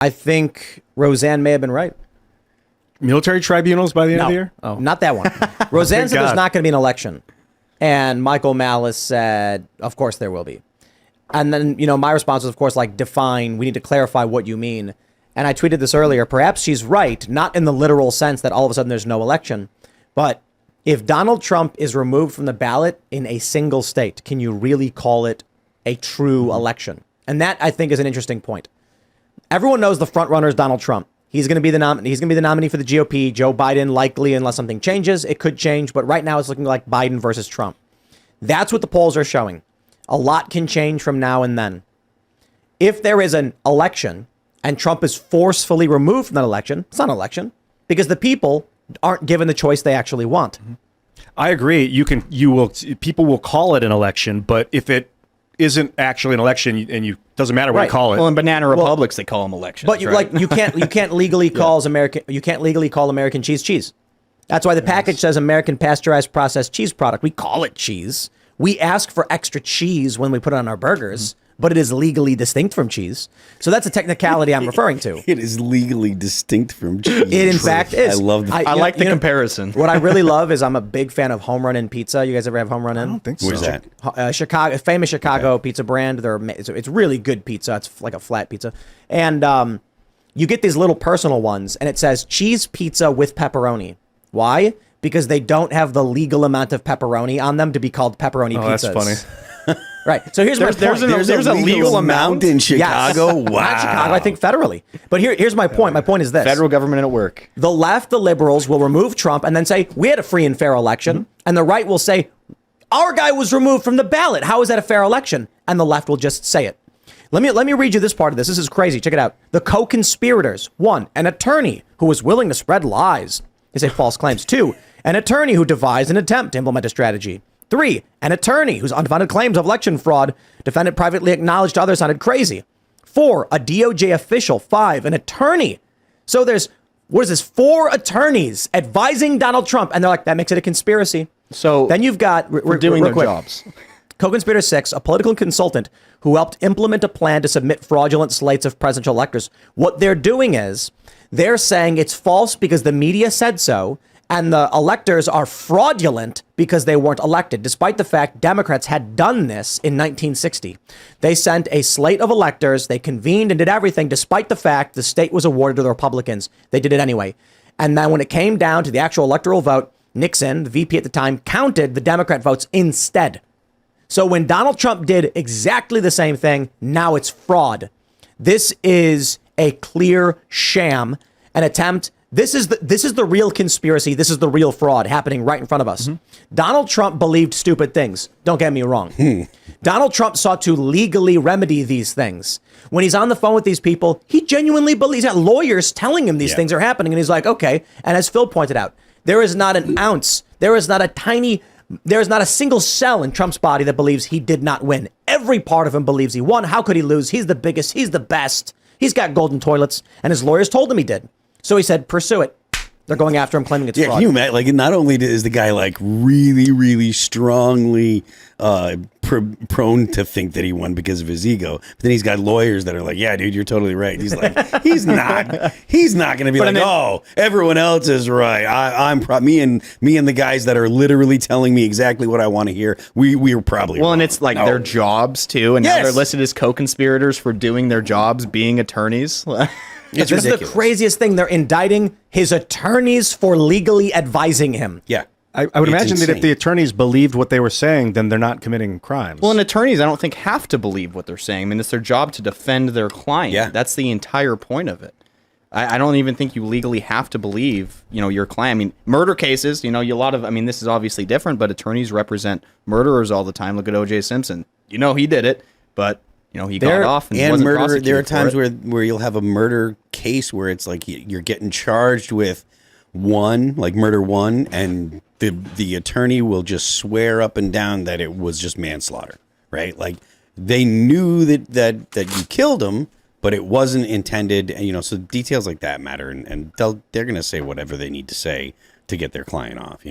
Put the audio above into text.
I think Roseanne may have been right. Military tribunals by the end of the year? Oh, not that one. Roseanne said there's not going to be an election. And Michael Malice said, of course there will be. And then, my response was, of course, like, define, we need to clarify what you mean. And I tweeted this earlier. Perhaps she's right, not in the literal sense that all of a sudden there's no election. But if Donald Trump is removed from the ballot in a single state, can you really call it a true election? And that, I think, is an interesting point. Everyone knows the front runner is Donald Trump. He's going to be the nominee for the GOP. Joe Biden, likely, unless something changes. It could change, but right now it's looking like Biden versus Trump. That's what the polls are showing. A lot can change from now and then. If there is an election and Trump is forcefully removed from that election, it's not an election because the people aren't given the choice they actually want. I agree. People will call it an election, but if it isn't actually an election, and doesn't matter what you call it. Well, in banana republics, they call them elections. But you can't legally call American cheese. That's why the package says American pasteurized processed cheese product. We call it cheese. We ask for extra cheese when we put it on our burgers, but it is legally distinct from cheese. So that's a technicality I'm referring to. It is legally distinct from cheese. It in fact is. I love that. I like the comparison. What I really love is I'm a big fan of Home Run Inn Pizza. You guys ever have Home Run Inn? I don't think so. Where's that? Famous Chicago pizza brand. It's really good pizza. It's like a flat pizza. And you get these little personal ones, and it says cheese pizza with pepperoni. Why? Because they don't have the legal amount of pepperoni on them to be called pepperoni pizzas. That's funny. Right. So here's my point. There's a legal amount in Chicago. Yes. Wow. Not Chicago, I think federally. But here's my point. My point is this. Federal government at work. The left, the liberals, will remove Trump and then say, we had a free and fair election. And the right will say, our guy was removed from the ballot. How is that a fair election? And the left will just say it. Let me read you this part of this. This is crazy. Check it out. The co-conspirators. 1, an attorney who was willing to spread lies. They say false claims. 2, an attorney who devised an attempt to implement a strategy. 3, an attorney whose unfounded claims of election fraud, defendant privately acknowledged to others, sounded crazy. 4, a DOJ official. 5, an attorney. So there's, 4 attorneys advising Donald Trump. And they're like, that makes it a conspiracy. So then you've got, we're doing their jobs. Co-conspirator 6, a political consultant who helped implement a plan to submit fraudulent slates of presidential electors. What they're doing is they're saying it's false because the media said so, and the electors are fraudulent because they weren't elected, despite the fact Democrats had done this in 1960. They sent a slate of electors, they convened and did everything, despite the fact the state was awarded to the Republicans. They did it anyway. And then when it came down to the actual electoral vote, Nixon, the VP at the time, counted the Democrat votes instead. So when Donald Trump did exactly the same thing, now it's fraud. This is a clear sham, an attempt. This is the real conspiracy. This is the real fraud happening right in front of us. Donald Trump believed stupid things. Don't get me wrong. Donald Trump sought to legally remedy these things. When he's on the phone with these people, he genuinely believes that lawyers telling him these things are happening. And he's like, okay. And as Phil pointed out, there is not an ounce. There is not a single cell in Trump's body that believes he did not win. Every part of him believes he won. How could he lose? He's the biggest. He's the best. He's got golden toilets. And his lawyers told him he did. So he said, pursue it. They're going after him, claiming it's fraud. Can you imagine? Like, not only is the guy like really, really strongly prone to think that he won because of his ego, but then he's got lawyers that are like, "Yeah, dude, you're totally right." He's like, he's not going to be like, "Oh, everyone else is right." Me and the guys that are literally telling me exactly what I want to hear. We are probably wrong. And it's like their jobs too, and now they're listed as co-conspirators for doing their jobs, being attorneys. This is the craziest thing. They're indicting his attorneys for legally advising him. Yeah. I would imagine that if the attorneys believed what they were saying, then they're not committing crimes. Well, and attorneys, I don't think, have to believe what they're saying. I mean, it's their job to defend their client. Yeah. That's the entire point of it. I don't even think you legally have to believe, your client. I mean, murder cases, this is obviously different, but attorneys represent murderers all the time. Look at O.J. Simpson. He did it, but... he got off and wasn't murder. prosecuted. There are times for where you'll have a murder case where it's like you're getting charged with murder one, and the attorney will just swear up and down that it was just manslaughter, right? Like they knew that you killed him, but it wasn't intended. And, so details like that matter, and they're going to say whatever they need to say to get their client off.